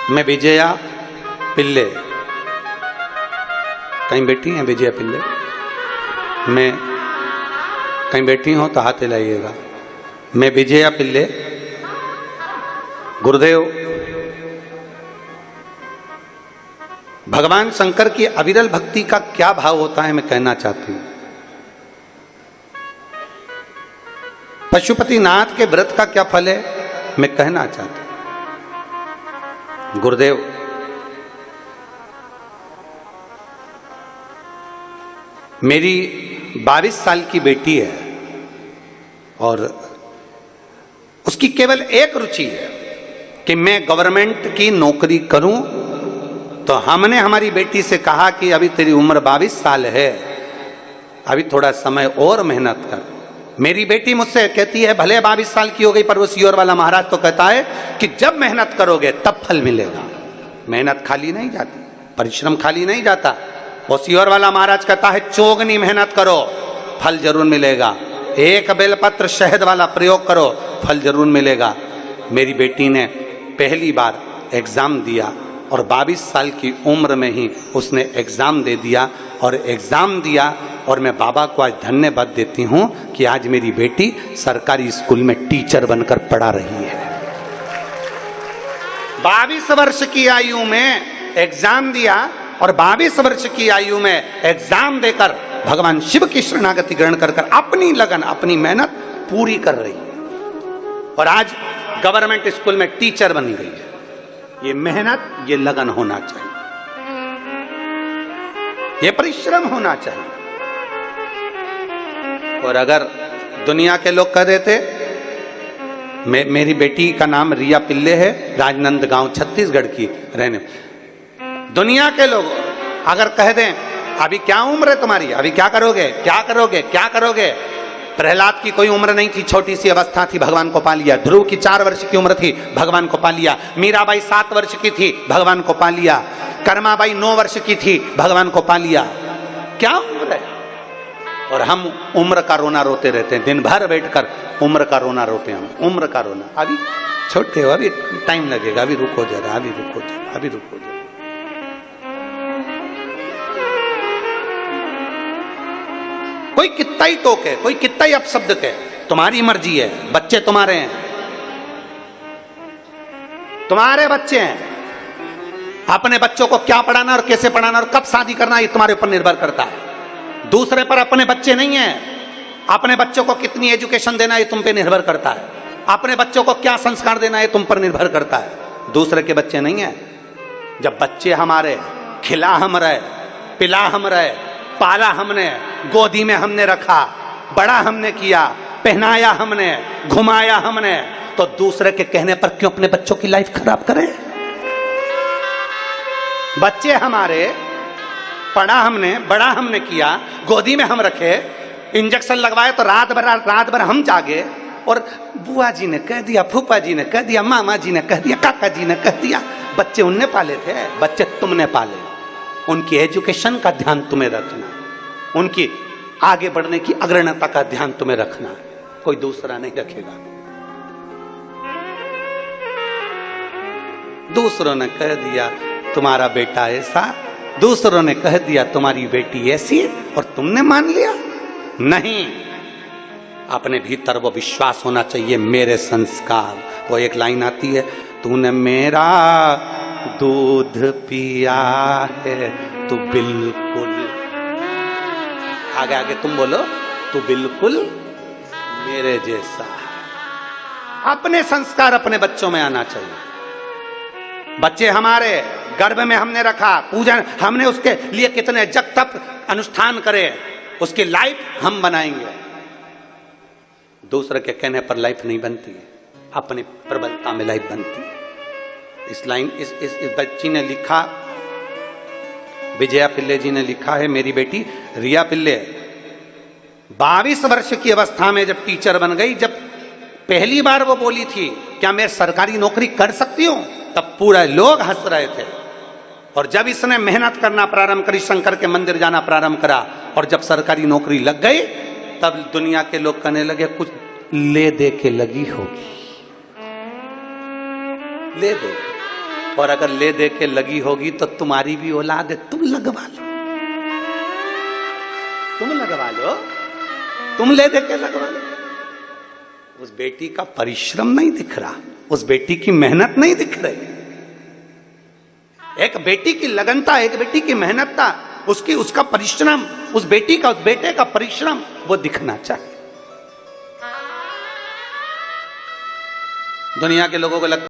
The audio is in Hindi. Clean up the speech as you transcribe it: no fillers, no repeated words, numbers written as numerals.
मैं विजया पिल्ले, कहीं बैठी हैं विजया पिल्ले? मैं कहीं बैठी हो तो हाथ हिलाइएगा। मैं विजया पिल्ले, गुरुदेव भगवान शंकर की अविरल भक्ति का क्या भाव होता है मैं कहना चाहती हूं। पशुपतिनाथ के व्रत का क्या फल है मैं कहना चाहती हूं। गुरुदेव मेरी 22 साल की बेटी है और उसकी केवल एक रुचि है कि मैं गवर्नमेंट की नौकरी करूं। तो हमने हमारी बेटी से कहा कि अभी तेरी उम्र 22 साल है, अभी थोड़ा समय और मेहनत कर। मेरी बेटी मुझसे कहती है भले 22 साल की हो गई पर वो सियोर वाला महाराज तो कहता है कि जब मेहनत करोगे तब फल मिलेगा। मेहनत खाली नहीं जाती, परिश्रम खाली नहीं जाता। वो सियोर वाला महाराज कहता है चौगनी मेहनत करो फल जरूर मिलेगा। एक बेलपत्र शहद वाला प्रयोग करो फल जरूर मिलेगा। मेरी बेटी ने पहली बार एग्जाम दिया और 22 साल की उम्र में ही उसने एग्जाम दे दिया और एग्जाम दिया। और मैं बाबा को आज धन्यवाद देती हूं कि आज मेरी बेटी सरकारी स्कूल में टीचर बनकर पढ़ा रही है। 22 वर्ष की आयु में एग्जाम दिया और 22 वर्ष की आयु में एग्जाम देकर भगवान शिव की शरणागति ग्रहण कर अपनी लगन अपनी मेहनत पूरी कर रही है और आज गवर्नमेंट स्कूल में टीचर बनी गई है। ये मेहनत ये लगन होना चाहिए, ये परिश्रम होना चाहिए। और अगर दुनिया के लोग कह देते मेरी बेटी का नाम रिया पिल्ले है, राजनंदगांव छत्तीसगढ़ की रहने, दुनिया के लोग अगर कह दें अभी क्या उम्र है तुम्हारी, अभी क्या करोगे क्या करोगे क्या करोगे। प्रहलाद की कोई उम्र नहीं थी, छोटी सी अवस्था थी, भगवान को पा लिया। ध्रुव की 4 वर्ष की उम्र थी, भगवान को पा लिया। मीराबाई 7 वर्ष की थी, भगवान को पा लिया। कर्माबाई 9 वर्ष की थी, भगवान को पा लिया। क्या उम्र है। और हम उम्र का रोना रोते रहते हैं, दिन भर बैठकर उम्र का रोना रोते हैं। हम उम्र का रोना, अभी छोटे हो, अभी टाइम लगेगा, अभी रुको जरा, अभी रुको जरा, अभी रुको जरा। कोई कितना ही टोके, कोई कितना ही अपशब्द कहे, तुम्हारी मर्जी है। बच्चे तुम्हारे हैं, तुम्हारे बच्चे हैं। अपने बच्चों को क्या पढ़ाना और कैसे पढ़ाना और कब शादी करना ये तुम्हारे ऊपर निर्भर करता है। दूसरे पर अपने बच्चे नहीं हैं। अपने बच्चों को कितनी एजुकेशन देना ये तुम पे निर्भर करता है। अपने बच्चों को क्या संस्कार देना है तुम पर निर्भर करता है, दूसरे के बच्चे नहीं है। जब बच्चे हमारे खिला हम रहे, पिला हम रहे, पाला हमने, गोदी में हमने रखा, बड़ा हमने किया, पहनाया हमने, घुमाया हमने, तो दूसरे के कहने पर क्यों अपने बच्चों की लाइफ खराब करें। बच्चे हमारे, पढ़ा हमने, बड़ा हमने किया, गोदी में हम रखे, इंजेक्शन लगवाए तो रात भर हम जागे और बुआ जी ने कह दिया, फूफा जी ने कह दिया, मामा जी ने कह दिया, काका जी ने कह दिया। बच्चे उनने पाले थे, बच्चे तुमने पाले। उनकी एजुकेशन का ध्यान तुम्हें रखना, उनकी आगे बढ़ने की अग्रणता का ध्यान तुम्हें रखना, कोई दूसरा नहीं रखेगा। दूसरों ने कह दिया तुम्हारा बेटा ऐसा, दूसरों ने कह दिया तुम्हारी बेटी ऐसी, और तुमने मान लिया। नहीं, अपने भीतर वो विश्वास होना चाहिए, मेरे संस्कार। वो एक लाइन आती है, तूने मेरा दूध पिया है, तू बिल्कुल, आगे आगे तुम बोलो, तू बिल्कुल मेरे जैसा। अपने संस्कार अपने बच्चों में आना चाहिए। बच्चे हमारे गर्भ में हमने रखा, पूजन हमने उसके लिए कितने जग तप अनुष्ठान करे, उसकी लाइफ हम बनाएंगे। दूसरे के कहने पर लाइफ नहीं बनती है, अपनी प्रबलता में लाइफ बनती है। इस लाइन इस बच्ची ने लिखा, विजया पिल्ले जी ने लिखा है, मेरी बेटी रिया पिल्ले 22 वर्ष की अवस्था में जब टीचर बन गई, जब पहली बार वो बोली थी क्या मैं सरकारी नौकरी कर सकती हूं, तब पूरे लोग हंस रहे थे। और जब इसने मेहनत करना प्रारंभ करी, शंकर के मंदिर जाना प्रारंभ करा, और जब सरकारी नौकरी लग गई, तब दुनिया के लोग कहने लगे कुछ ले दे के लगी होगी, ले दे। और अगर ले दे के लगी होगी तो तुम्हारी भी औलाद है, तुम लगवा लो, तुम लगवा लो, तुम ले दे के लगवा लो। उस बेटी का परिश्रम नहीं दिख रहा, उस बेटी की मेहनत नहीं दिख रही। एक बेटी की लगनता, एक बेटी की मेहनतता, उसकी उसका परिश्रम, उस बेटी का, उस बेटे का परिश्रम वो दिखना चाहिए। दुनिया के लोगों को लगता